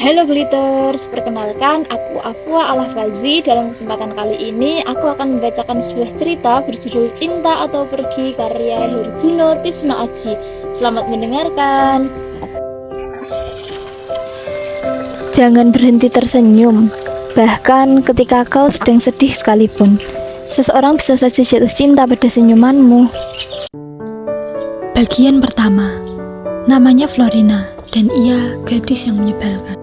Halo Glitters, perkenalkan aku Afwa Al-Fazi. Dalam kesempatan kali ini aku akan membacakan sebuah cerita berjudul Cinta atau Pergi karya Herjuno Tisno Aji. Selamat mendengarkan. Jangan berhenti tersenyum, bahkan ketika kau sedang sedih sekalipun. Seseorang bisa saja jatuh cinta pada senyumanmu. Bagian pertama, namanya Florina dan ia gadis yang menyebalkan.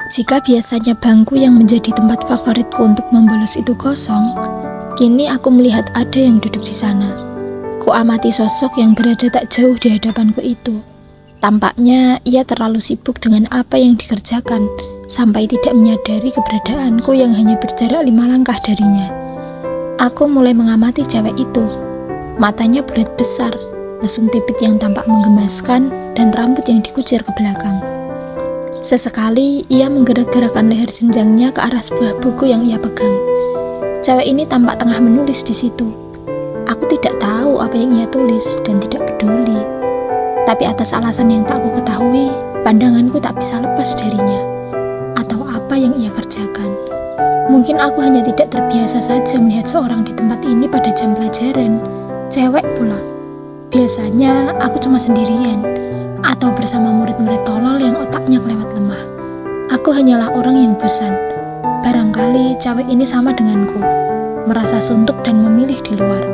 Jika biasanya bangku yang menjadi tempat favoritku untuk membolos itu kosong, kini aku melihat ada yang duduk di sana. Ku amati sosok yang berada tak jauh di hadapanku itu. Tampaknya ia terlalu sibuk dengan apa yang dikerjakan, sampai tidak menyadari keberadaanku yang hanya berjarak 5 langkah darinya. Aku mulai mengamati cewek itu. Matanya bulat besar, lesung pipit yang tampak menggemaskan, dan rambut yang dikucir ke belakang. Sesekali ia menggerak-gerakkan leher jenjangnya ke arah sebuah buku yang ia pegang. Cewek ini tampak tengah menulis di situ. Aku tidak tahu apa yang ia tulis dan tidak peduli. Tapi atas alasan yang tak aku ketahui, pandanganku tak bisa lepas darinya. Atau apa yang ia kerjakan. Mungkin aku hanya tidak terbiasa saja melihat seorang di tempat ini pada jam pelajaran. Cewek pula. Biasanya aku cuma sendirian atau bersama murid-murid tolol yang otaknya kelewat lemah. Aku hanyalah orang yang bosan. Barangkali cewek ini sama denganku, merasa suntuk dan memilih di luar.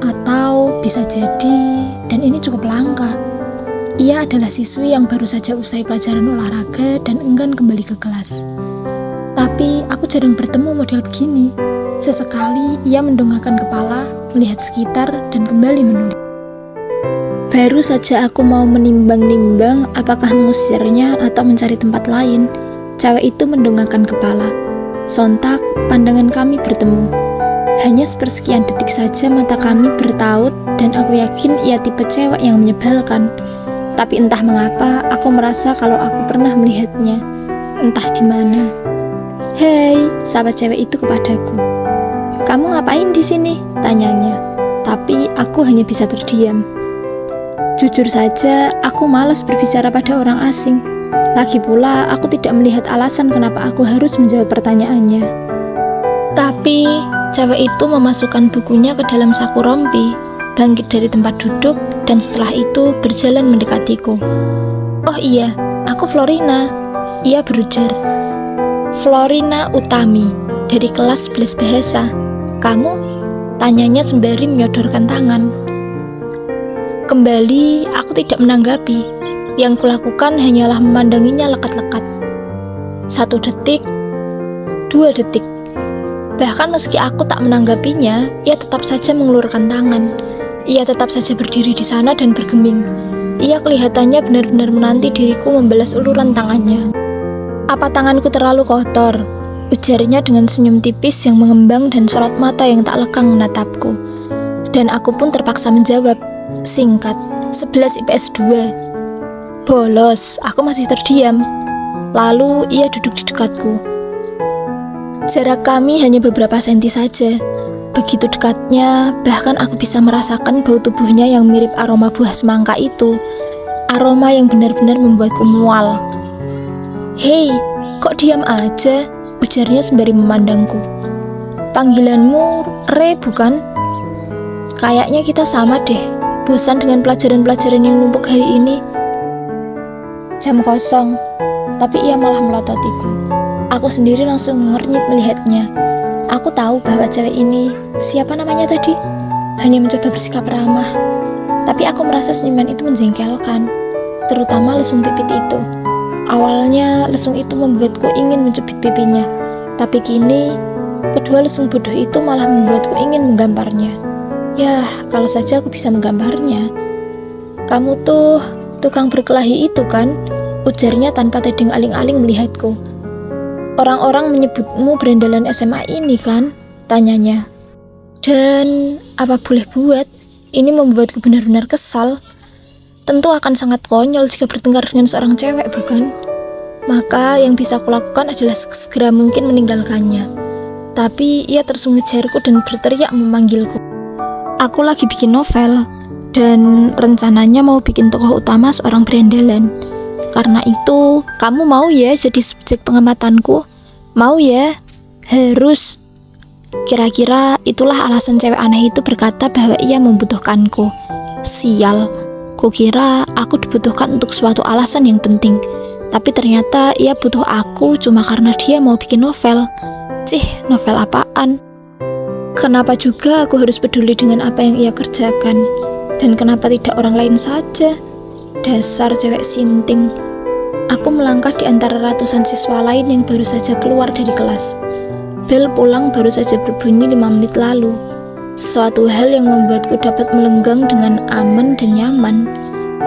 Atau bisa jadi, dan ini cukup langka, ia adalah siswi yang baru saja usai pelajaran olahraga dan enggan kembali ke kelas. Tapi aku jarang bertemu model begini. Sesekali ia mendongakkan kepala, melihat sekitar, dan kembali menulis. Baru saja aku mau menimbang-nimbang apakah mengusirnya atau mencari tempat lain, cewek itu mendongakkan kepala. Sontak, pandangan kami bertemu. Hanya sepersekian detik saja mata kami bertaut dan aku yakin ia tipe cewek yang menyebalkan. Tapi entah mengapa, aku merasa kalau aku pernah melihatnya. Entah di mana. "Hei," sapa cewek itu kepadaku. "Kamu ngapain di sini?" tanyanya. Tapi aku hanya bisa terdiam. Jujur saja, aku malas berbicara pada orang asing. Lagi pula, aku tidak melihat alasan kenapa aku harus menjawab pertanyaannya. Tapi, cewek itu memasukkan bukunya ke dalam saku rompi, bangkit dari tempat duduk, dan setelah itu berjalan mendekatiku. "Oh iya, aku Florina," ia berujar. "Florina Utami, dari kelas 11 bahasa. Kamu?" tanyanya sembari menyodorkan tangan. Kembali, aku tidak menanggapi. Yang kulakukan hanyalah memandanginya lekat-lekat. 1 detik, 2 detik. Bahkan meski aku tak menanggapinya, ia tetap saja mengulurkan tangan. Ia tetap saja berdiri di sana dan bergeming. Ia kelihatannya benar-benar menanti diriku membalas uluran tangannya. "Apa tanganku terlalu kotor?" ujarnya dengan senyum tipis yang mengembang dan sorot mata yang tak lekang menatapku. Dan aku pun terpaksa menjawab. Singkat, 11 IPS 2. Bolos, aku masih terdiam. Lalu ia duduk di dekatku. Jarak kami hanya beberapa senti saja. Begitu dekatnya, bahkan aku bisa merasakan bau tubuhnya yang mirip aroma buah semangka itu. Aroma yang benar-benar membuatku mual. "Hei, kok diam aja?" ujarnya sembari memandangku. "Panggilanmu Re bukan? Kayaknya kita sama deh. Bosan dengan pelajaran-pelajaran yang numpuk hari ini." Jam kosong, tapi ia malah melototiku. Aku sendiri langsung mengernyit melihatnya. Aku tahu bahwa cewek ini, siapa namanya tadi, hanya mencoba bersikap ramah. Tapi aku merasa senyuman itu menjengkelkan, terutama lesung pipit itu. Awalnya lesung itu membuatku ingin mencubit pipinya, tapi kini kedua lesung bodoh itu malah membuatku ingin menggamparnya. Yah, kalau saja aku bisa menggambarnya. "Kamu tuh tukang berkelahi itu kan?" ujarnya tanpa tedeng aling-aling melihatku. "Orang-orang menyebutmu berandalan SMA ini kan?" tanyanya. Dan apa boleh buat, ini membuatku benar-benar kesal. Tentu akan sangat konyol jika bertengkar dengan seorang cewek, bukan? Maka yang bisa kulakukan adalah segera mungkin meninggalkannya. Tapi ia terus mengejarku dan berteriak memanggilku. Aku lagi bikin novel, dan rencananya mau bikin tokoh utama seorang berandalan. Karena itu, kamu mau ya jadi subjek pengamatanku? Mau ya? Harus. Kira-kira itulah alasan cewek aneh itu berkata bahwa ia membutuhkanku. Sial, kukira aku dibutuhkan untuk suatu alasan yang penting. Tapi ternyata ia butuh aku cuma karena dia mau bikin novel. Cih, novel apaan? Kenapa juga aku harus peduli dengan apa yang ia kerjakan? Dan kenapa tidak orang lain saja? Dasar cewek sinting. Aku melangkah di antara ratusan siswa lain yang baru saja keluar dari kelas. Bel pulang baru saja berbunyi 5 menit lalu. Suatu hal yang membuatku dapat melenggang dengan aman dan nyaman.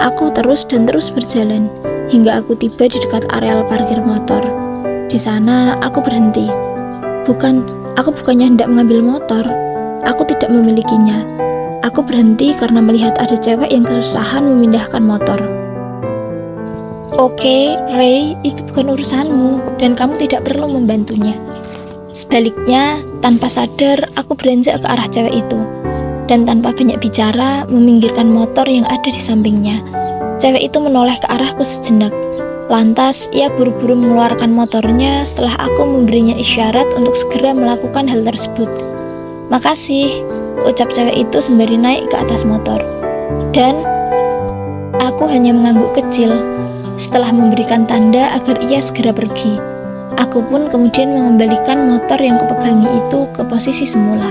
Aku terus dan terus berjalan hingga aku tiba di dekat areal parkir motor. Di sana aku berhenti. Aku bukannya hendak mengambil motor. Aku tidak memilikinya. Aku berhenti karena melihat ada cewek yang kesusahan memindahkan motor. Oke, Ray, itu bukan urusanmu dan kamu tidak perlu membantunya. Sebaliknya, tanpa sadar, aku beranjak ke arah cewek itu. Dan tanpa banyak bicara, meminggirkan motor yang ada di sampingnya. Cewek itu menoleh ke arahku sejenak. Lantas, ia buru-buru mengeluarkan motornya setelah aku memberinya isyarat untuk segera melakukan hal tersebut. Makasih, ucap cewek itu sembari naik ke atas motor. Dan, aku hanya mengangguk kecil setelah memberikan tanda agar ia segera pergi. Aku pun kemudian mengembalikan motor yang kupegangi itu ke posisi semula.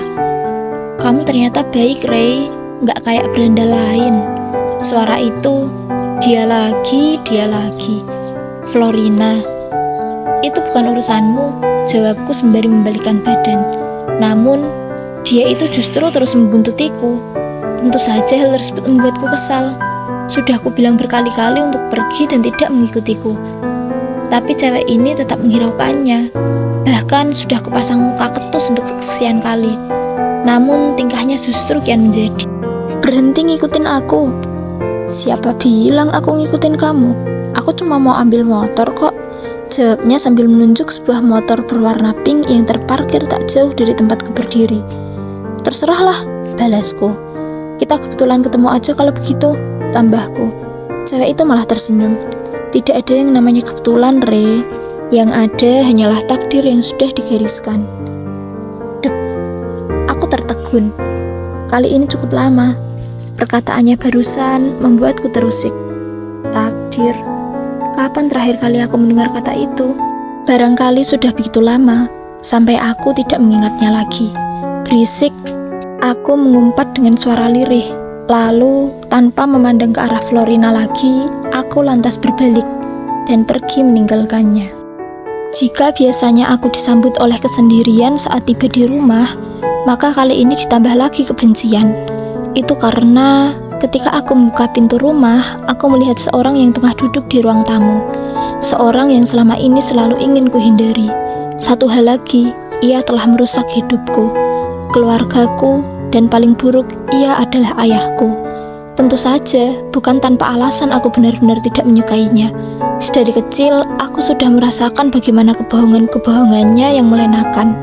Kamu ternyata baik, Ray, gak kayak beranda lain. Suara itu, dia lagi. Florina. Itu bukan urusanmu, jawabku sembari membalikan badan. Namun, dia itu justru terus membuntutiku. Tentu saja hal tersebut membuatku kesal. Sudah aku bilang berkali-kali untuk pergi dan tidak mengikutiku. Tapi cewek ini tetap menghiraukannya. Bahkan sudah kupasang muka ketus untuk kesekian kali. Namun tingkahnya justru kian menjadi. Berhenti ngikutin aku. Siapa bilang aku ngikutin kamu? Aku cuma mau ambil motor kok. Jawabnya sambil menunjuk sebuah motor berwarna pink yang terparkir tak jauh dari tempatku berdiri. Terserahlah, balasku. Kita kebetulan ketemu aja kalau begitu, tambahku. Cewek itu malah tersenyum. Tidak ada yang namanya kebetulan, Re. Yang ada hanyalah takdir yang sudah digariskan. Dek, aku tertegun. Kali ini cukup lama. Perkataannya barusan membuatku terusik. Takdir. Kapan terakhir kali aku mendengar kata itu? Barangkali sudah begitu lama, sampai aku tidak mengingatnya lagi. Berisik, aku mengumpat dengan suara lirih. Lalu, tanpa memandang ke arah Florina lagi, aku lantas berbalik dan pergi meninggalkannya. Jika biasanya aku disambut oleh kesendirian saat tiba di rumah, maka kali ini ditambah lagi kebencian. Itu karena ketika aku membuka pintu rumah, aku melihat seorang yang tengah duduk di ruang tamu. Seorang yang selama ini selalu ingin kuhindari. Satu hal lagi, ia telah merusak hidupku, keluargaku, dan paling buruk, ia adalah ayahku. Tentu saja, bukan tanpa alasan aku benar-benar tidak menyukainya. Sedari kecil, aku sudah merasakan bagaimana kebohongan-kebohongannya yang melenakan,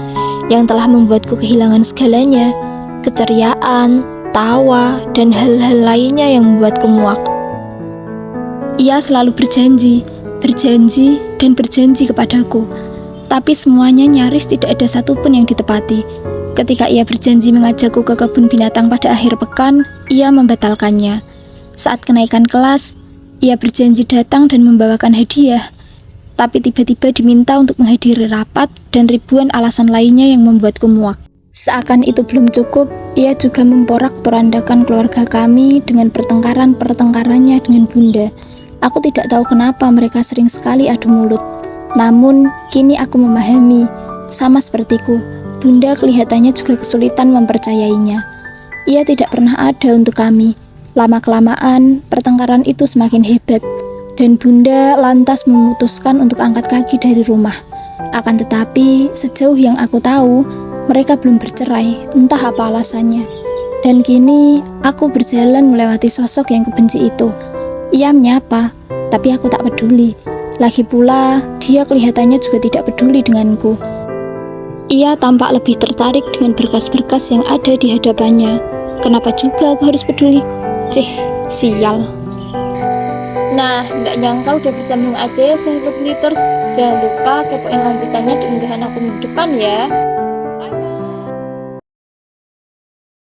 yang telah membuatku kehilangan segalanya, keceriaan, tawa, dan hal-hal lainnya yang membuatku muak. Ia selalu berjanji, dan berjanji kepadaku. Tapi semuanya nyaris tidak ada satupun yang ditepati. Ketika ia berjanji mengajakku ke kebun binatang pada akhir pekan, ia membatalkannya. Saat kenaikan kelas, ia berjanji datang dan membawakan hadiah. Tapi tiba-tiba diminta untuk menghadiri rapat dan ribuan alasan lainnya yang membuatku muak. Seakan itu belum cukup, ia juga memporak-porandakan keluarga kami dengan pertengkaran-pertengkarannya dengan Bunda. Aku tidak tahu kenapa mereka sering sekali adu mulut. Namun, kini aku memahami, sama sepertiku, Bunda kelihatannya juga kesulitan mempercayainya. Ia tidak pernah ada untuk kami. Lama-kelamaan, pertengkaran itu semakin hebat, dan Bunda lantas memutuskan untuk angkat kaki dari rumah. Akan tetapi, sejauh yang aku tahu, mereka belum bercerai, entah apa alasannya. Dan kini, aku berjalan melewati sosok yang kubenci itu. Ia menyapa, tapi aku tak peduli. Lagi pula, dia kelihatannya juga tidak peduli denganku. Ia tampak lebih tertarik dengan berkas-berkas yang ada di hadapannya. Kenapa juga aku harus peduli? Sial. Nah, nggak nyangka udah bersambung aja ya sahabat Glitters. Jangan lupa kepoin lanjutannya di unggahan aku minggu depan ya.